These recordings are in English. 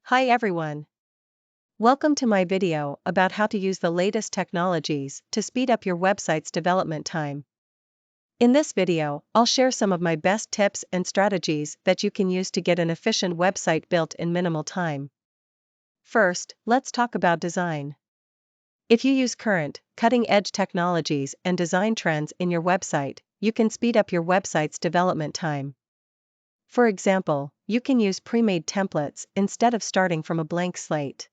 Hi everyone. Welcome to my video about how to use the latest technologies to speed up your website's development time. In this video, I'll share some of my best tips and strategies that you can use to get an efficient website built in minimal time. First, let's talk about design. If you use current, cutting-edge technologies and design trends in your website, you can speed up your website's development time. For example, you can use pre-made templates instead of starting from a blank slate.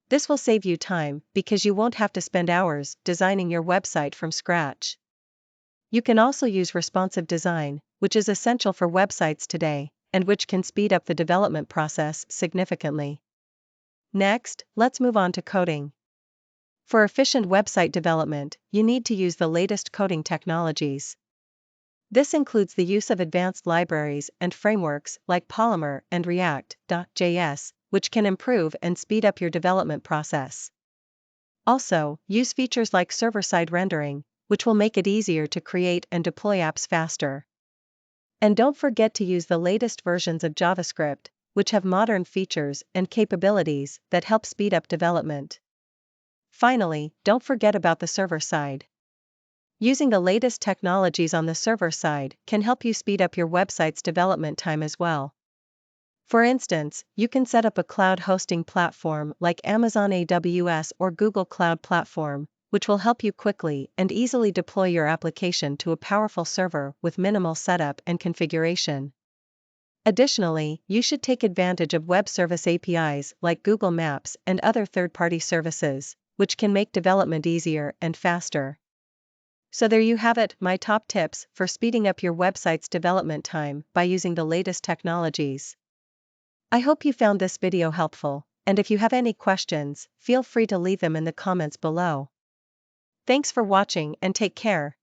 This will save you time because you won't have to spend hours designing your website from scratch. You can also use responsive design, which is essential for websites today, and which can speed up the development process significantly. Next, let's move on to coding. For efficient website development, you need to use the latest coding technologies. This includes the use of advanced libraries and frameworks like Polymer and React.js, which can improve and speed up your development process. Also, use features like server-side rendering, which will make it easier to create and deploy apps faster. And don't forget to use the latest versions of JavaScript, which have modern features and capabilities that help speed up development. Finally, don't forget about the server side. Using the latest technologies on the server side can help you speed up your website's development time as well. For instance, you can set up a cloud hosting platform like Amazon AWS or Google Cloud Platform, which will help you quickly and easily deploy your application to a powerful server with minimal setup and configuration. Additionally, you should take advantage of web service APIs like Google Maps and other third-party services, which can make development easier and faster. So there you have it, my top tips for speeding up your website's development time by using the latest technologies. I hope you found this video helpful, and if you have any questions, feel free to leave them in the comments below. Thanks for watching and take care.